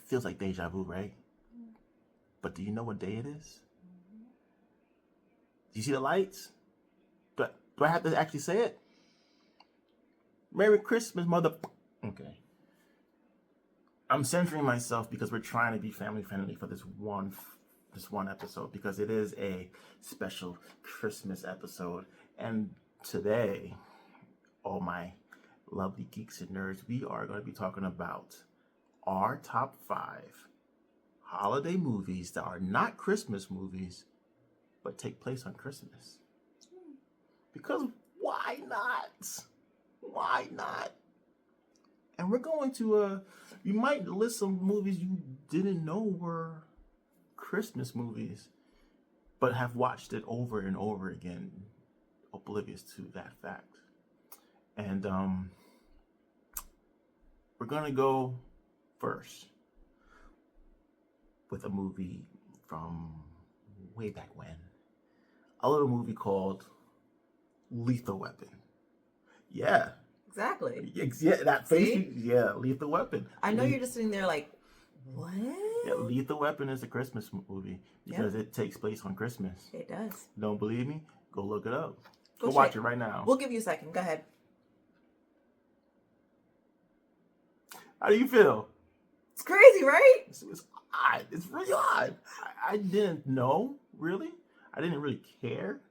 feels like deja vu, right? But do you know what day it is? Do you see the lights? Do I have to actually say it? Merry Christmas, mother. Okay. I'm censoring myself because we're trying to be family friendly for this one episode, because it is a special Christmas episode. And today, all my lovely geeks and nerds, we are going to be talking about our top 5 holiday movies that are not Christmas movies, but take place on Christmas. Because why not? Why not? And we're going to, you might list some movies you didn't know were Christmas movies, but have watched it over and over again, oblivious to that fact. And we're going to go first with a movie from way back when. A little movie called Lethal Weapon. Yeah. Exactly. Yeah, that face. Yeah, Lethal Weapon. I know you're just sitting there like, what? Yeah, Lethal Weapon is a Christmas movie because it takes place on Christmas. It does. Don't believe me? Go look it up. Go check. Watch it right now. We'll give you a second. Go ahead. How do you feel? It's crazy, right? It's odd. It's really odd. I didn't know, really. I didn't really care.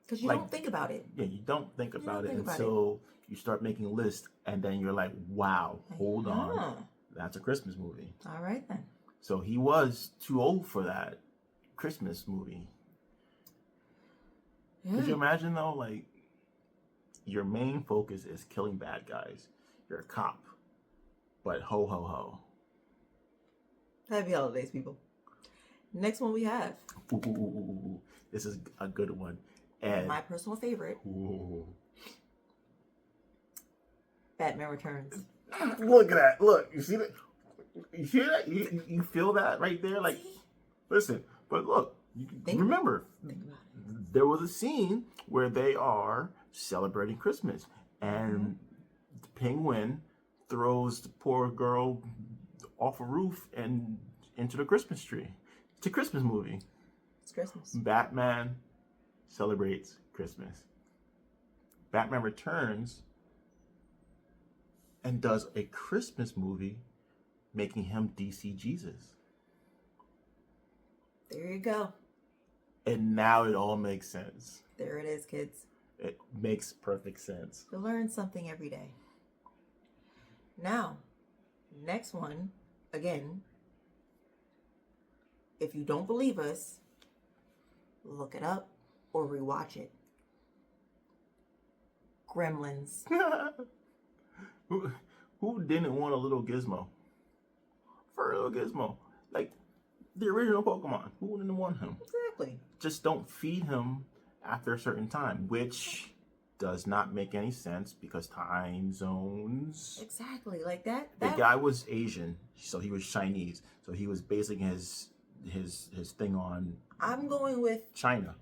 Because you don't think about it. Yeah, you don't think about it until you start making lists, and then you're like, wow, hold on. That's a Christmas movie. All right, then. So he was too old for that Christmas movie. Yeah. Could you imagine, though, like, your main focus is killing bad guys. You're a cop. But ho, ho, ho. Happy holidays, people. Next one we have. Ooh. This is a good one. And my personal favorite. Ooh. Batman Returns. Look at that. Look, you see that? You hear that? You feel that right there? Like, listen, but look, remember, there was a scene where they are celebrating Christmas, and the Penguin throws the poor girl off a roof and into the Christmas tree. It's a Christmas movie. It's Christmas. Batman celebrates Christmas. Batman Returns and does a Christmas movie, making him DC Jesus. There you go. And now it all makes sense. There it is, kids. It makes perfect sense. You learn something every day. Now, next one, again, if you don't believe us, look it up or rewatch it. Gremlins. Who didn't want a little Gizmo? For a little Gizmo. Like the original Pokemon. Who wouldn't want him? Exactly. Just don't feed him after a certain time, which does not make any sense because time zones. Exactly. Like that. The guy was Asian, so he was Chinese. So he was basing his thing on I'm going with China.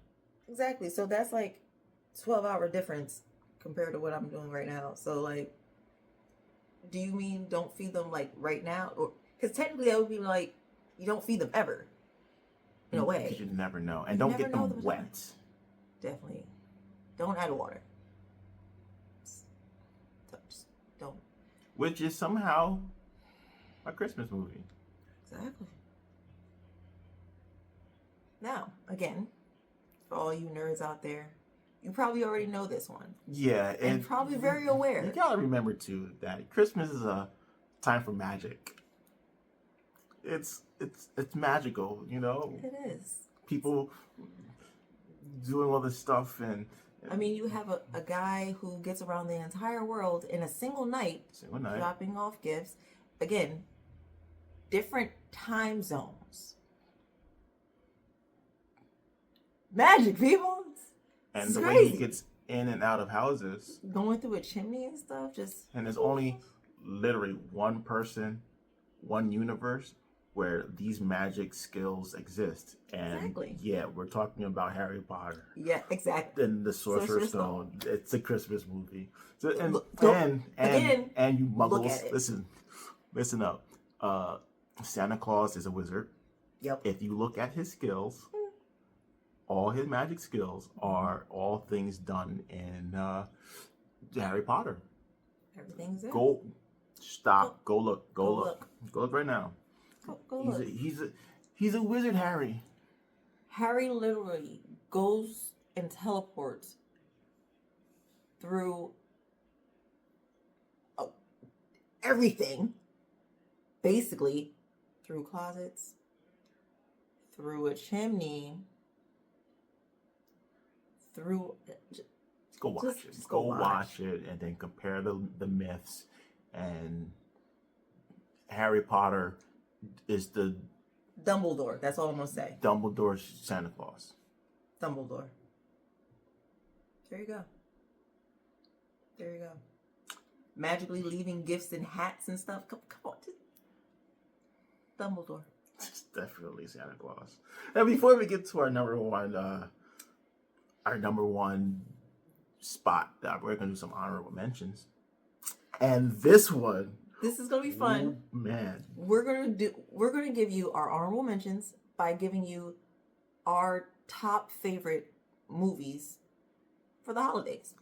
Exactly. So that's like 12-hour difference compared to what I'm doing right now. So like, do you mean don't feed them like right now? Or because technically that would be like you don't feed them ever. In a way. You never know. And don't get them wet. Definitely. Don't add water. Just don't. Which is somehow a Christmas movie. Exactly. Now, again, for all you nerds out there, you probably already know this one. Yeah. And probably very aware. You gotta remember, too, that Christmas is a time for magic. It's magical, you know? It is. People doing all this stuff and I mean, you have a guy who gets around the entire world in a single night. Dropping off gifts. Again, different time zones. Magic, people. And the way he gets in and out of houses. Going through a chimney and stuff. And there's only literally one person, one universe where these magic skills exist. And yeah, we're talking about Harry Potter. Yeah, exactly. And the Sorcerer's Stone. It's a Christmas movie. So, and you muggles, listen up. Santa Claus is a wizard. Yep. If you look at his skills, all his magic skills are all things done in Harry Potter. Everything's there. Go, stop. Go look. Go Go look. Go look right now. Go look. He's a wizard, Harry. Harry literally goes and teleports through everything, basically, through closets, through a chimney, through. Go watch it. Just Go watch it, and then compare the myths. And Harry Potter is the Dumbledore. That's all I'm gonna say. Dumbledore's Santa Claus. Dumbledore. There you go. There you go. Magically leaving gifts and hats and stuff. Come on. Dumbledore. It's definitely Santa Claus. And before we get to our number one spot, that we're gonna do some honorable mentions. And this one, this is gonna be fun. oh, man. We're gonna give you our honorable mentions by giving you our top favorite movies for the holidays.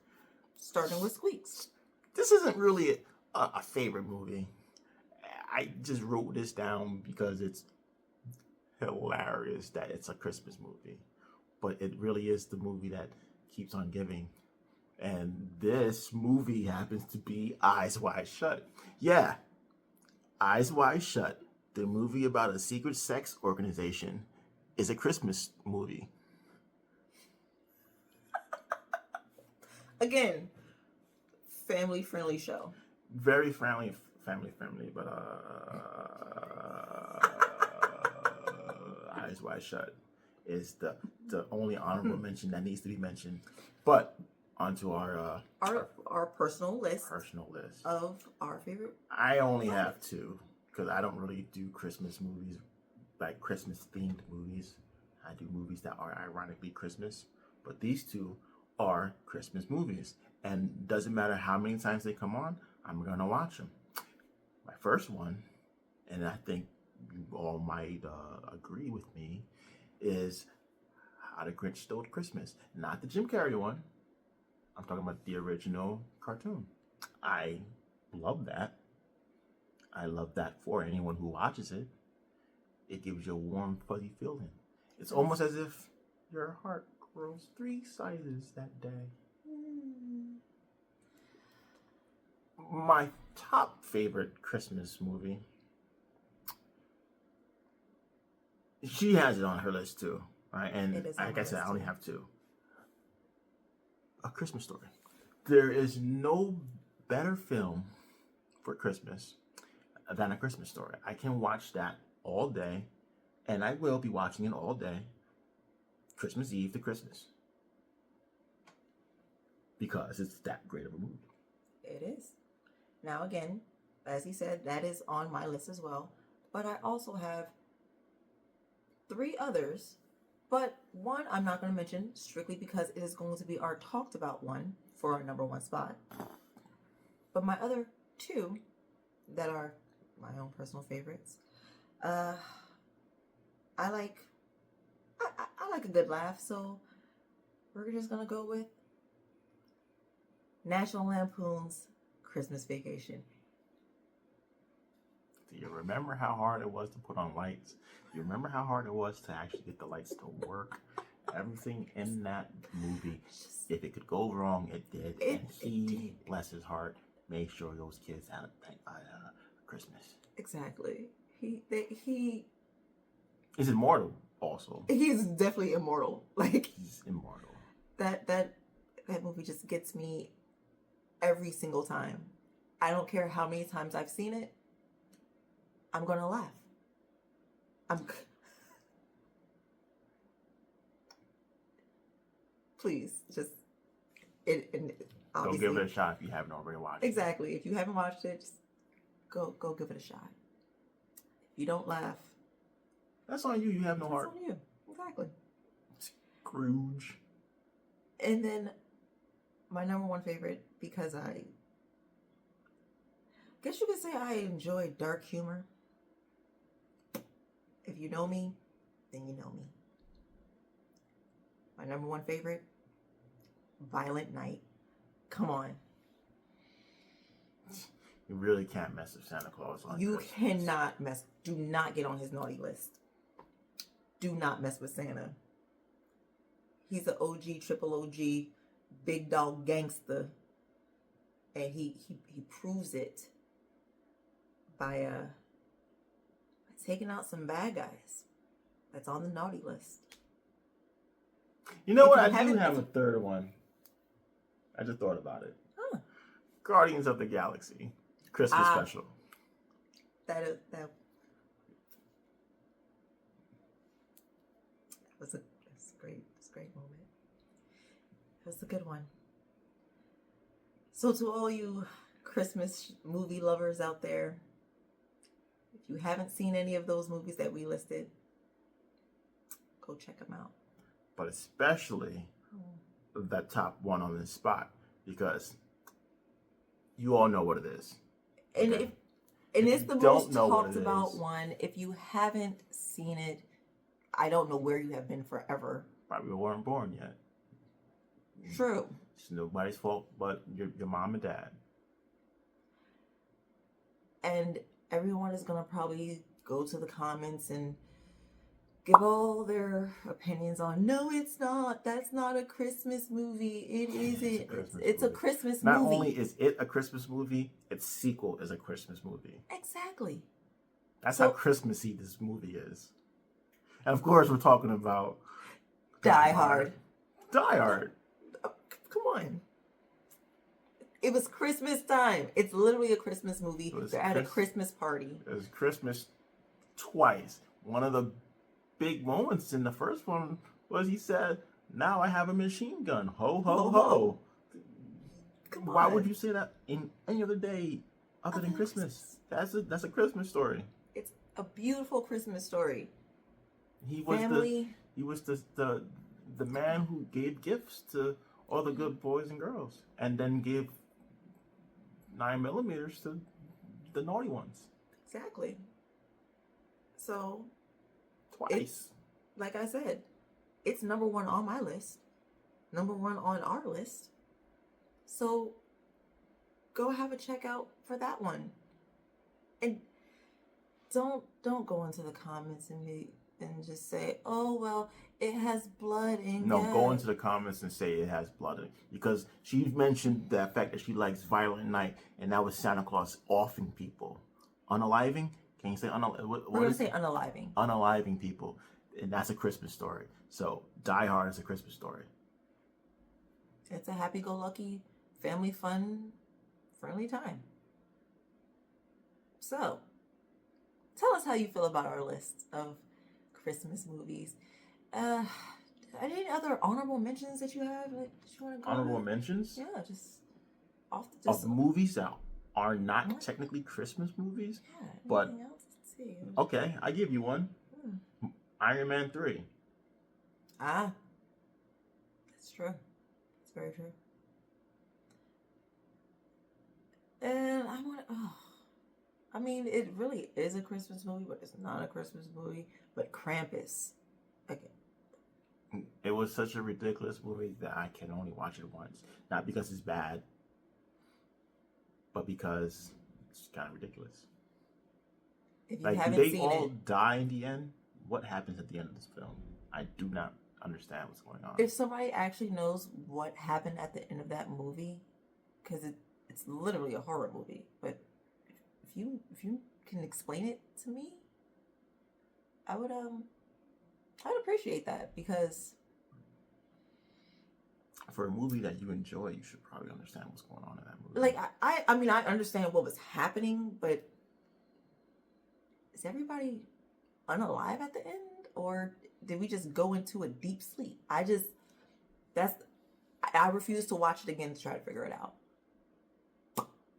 Starting with Squeaks. This isn't really a favorite movie. I just wrote this down because it's hilarious that it's a Christmas movie. But it really is the movie that keeps on giving. And this movie happens to be Eyes Wide Shut. Yeah, Eyes Wide Shut, the movie about a secret sex organization, is a Christmas movie. Again, family-friendly show. Very family friendly, but Eyes Wide Shut is the only honorable mention that needs to be mentioned. But onto our personal list of our favorite. I only have two because I don't really do Christmas movies, like Christmas themed movies. I do movies that are ironically Christmas, but these two are Christmas movies, and doesn't matter how many times they come on, I'm gonna watch them. My first one, and I think you all might agree with me, is How the Grinch Stole Christmas. Not the Jim Carrey one. I'm talking about the original cartoon. I love that. I love that for anyone who watches it. It gives you a warm, fuzzy feeling. It's almost as if your heart grows 3 sizes that day. My top favorite Christmas movie. She has it on her list too, right? And like I said, I only have two. A Christmas Story. There is no better film for Christmas than A Christmas Story. I can watch that all day, and I will be watching it all day, Christmas Eve to Christmas, because it's that great of a movie. It is. Now again, as he said, that is on my list as well. But I also have 3 others. But one I'm not going to mention strictly because it is going to be our talked about one for our number 1 spot. But my other 2 that are my own personal favorites, I like a good laugh, so we're just gonna go with National Lampoon's Christmas Vacation. Do you remember how hard it was to put on lights? You remember how hard it was to actually get the lights to work? Everything in that movie, if it could go wrong, it did. And he, bless his heart, made sure those kids had a Christmas. Exactly. He He's immortal also. He's definitely immortal. Like, he's immortal. That movie just gets me every single time. I don't care how many times I've seen it. I'm gonna laugh. Please, just go give it a shot if you haven't already watched it. Exactly. If you haven't watched it, just go give it a shot. If you don't laugh, that's on you. You have no heart. That's on you. Exactly. Scrooge. And then my number 1 favorite, because I guess you could say I enjoy dark humor. If you know me, then you know me. My number one favorite, Violent Night. Come on. You really can't mess with Santa Claus on You Christmas. cannot mess. Do not get on his naughty list. Do not mess with Santa. He's an OG, triple OG, big dog gangster. And he proves it by taking out some bad guys. That's on the naughty list. You know If what? you I do haven't- have a third one. I just thought about it. Huh. Guardians of the Galaxy. Christmas special. That was a great moment. It was a good one. So to all you Christmas movie lovers out there, if you haven't seen any of those movies that we listed, go check them out. But especially that top one on this spot, because you all know what it is. And Okay. it's the don't most know what talked it about is. one. If you haven't seen it, I don't know where you have been forever. Probably weren't born yet. True. It's nobody's fault but your mom and dad. And everyone is going to probably go to the comments and give all their opinions on, no, it's not. That's not a Christmas movie. It isn't. It's a Christmas Not movie. only is it a Christmas movie, its sequel is a Christmas movie. Exactly. That's So- how Christmassy this movie is. And of course, we're talking about Die Hard. Die Hard. Come on. It was Christmas time. It's literally a Christmas movie. It was They're at a Christmas party. It was Christmas twice. One of the big moments in the first one was he said, "Now I have a machine gun. Ho, ho, Ho, ho." ho. Come Why on. would you say that in any other day other than Christmas? That's a Christmas story. It's a beautiful Christmas story. He was Family. the man who gave gifts to all the good boys and girls, and then gave 9mm to the naughty ones Exactly. So, twice. like I said, it's number one on my list, number one on our list. So go have a check out for that one. And don't go into the comments and just say, oh, well, it has blood and No, gas. go into the comments and say it has blood in it. Because she mentioned the fact that she likes Violent Night, and that was Santa Claus offing people. Unaliving? Can you say unaliving? We're going to say unaliving. Unaliving people. And that's a Christmas story. So Die Hard is a Christmas story. It's a happy-go-lucky, family fun, friendly time. So, tell us how you feel about our list of Christmas movies. Any other honorable mentions that you have that you want to go Honorable with? mentions Yeah, just off the of movies that are not What? technically Christmas movies. Yeah, but- anything else? Let's see. Okay, I give you one. Iron Man 3. Ah, that's true. That's very true. And I want. I mean, it really is a Christmas movie, but it's not a Christmas movie. But Krampus, okay. It was such a ridiculous movie that I can only watch it once. Not because it's bad, but because it's kind of ridiculous. If you Like, do haven't they seen all it, die in the end? What happens at the end of this film? I do not understand what's going on. if somebody actually knows what happened at the end of that movie, because it's literally a horror movie, but if you can explain it to me, I'd appreciate that, because For a movie that you enjoy, you should probably understand what's going on in that movie. like I mean I understand what was happening, but is everybody unalive at the end, or did we just go into a deep sleep? I refuse to watch it again to try to figure it out.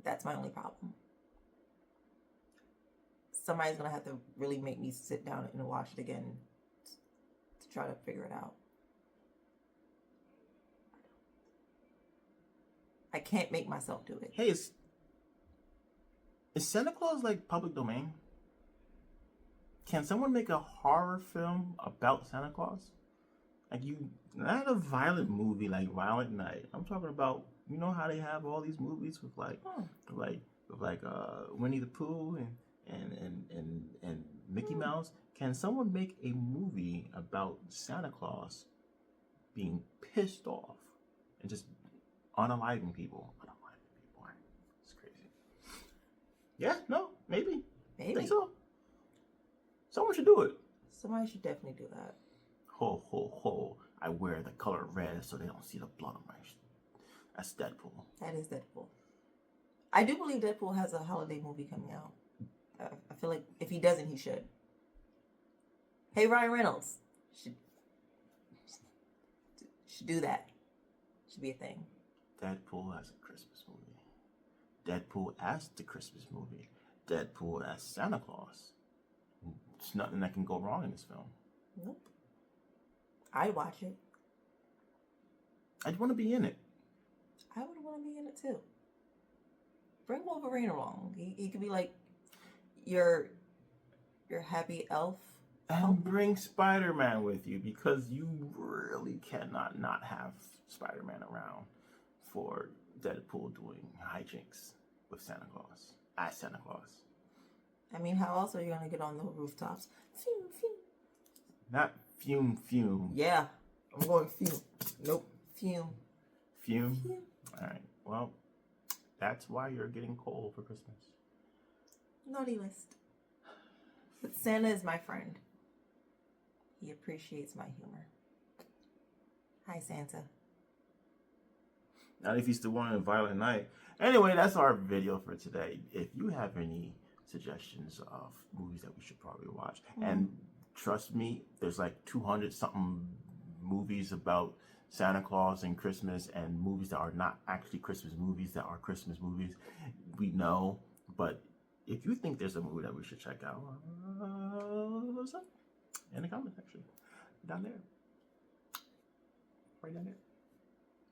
That's my only problem. Somebody's gonna have to really make me sit down and watch it again to try to figure it out. I can't make myself do it. Hey, is Santa Claus like public domain? can someone make a horror film about Santa Claus? Like not a violent movie like Violent Night. I'm talking about, you know how they have all these movies with Winnie the Pooh and Mickey Mouse. Can someone make a movie about Santa Claus being pissed off and just unaliving people? It's crazy. Yeah, no, maybe. I think so. Someone should do it. Somebody should definitely do that. Ho, ho, ho. I wear the color red so they don't see the blood on my That's Deadpool. That is Deadpool. I do believe Deadpool has a holiday movie coming out. I feel like if he doesn't, he should. Hey, Ryan Reynolds. Should do that. Should be a thing. Deadpool as a Christmas movie. Deadpool as the Christmas movie. Deadpool as Santa Claus. There's nothing that can go wrong in this film. Nope. I'd watch it. I'd want to be in it. I would want to be in it too. Bring Wolverine along. He could be like your happy elf. And bring Spider-Man with you, because you really cannot not have Spider-Man around for Deadpool doing hijinks with Santa Claus. As Santa Claus. I mean, how else are you going to get on the rooftops? Fume, fume. Not fume. Yeah, I'm going fume. Nope, fume. Fume? All right, well, that's why you're getting coal for Christmas. Naughty list. But Santa is my friend. He appreciates my humor. Hi, Santa. Not if you still want a Violent Night. Anyway, that's our video for today. If you have any suggestions of movies that we should probably watch, and trust me, there's like 200 something movies about Santa Claus and Christmas, and movies that are not actually Christmas movies that are Christmas movies. We know, but if you think there's a movie that we should check out, what's up? In the comments section, down there, right down there.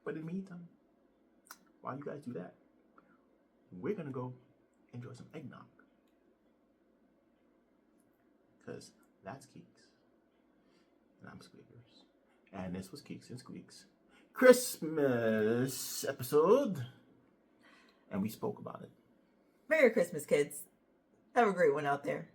But in the meantime, while you guys do that, we're gonna go enjoy some eggnog, because that's Keeks, and I'm Squeakers, and this was Keeks and Squeaks Christmas episode, and we spoke about it. Merry Christmas, kids. Have a great one out there.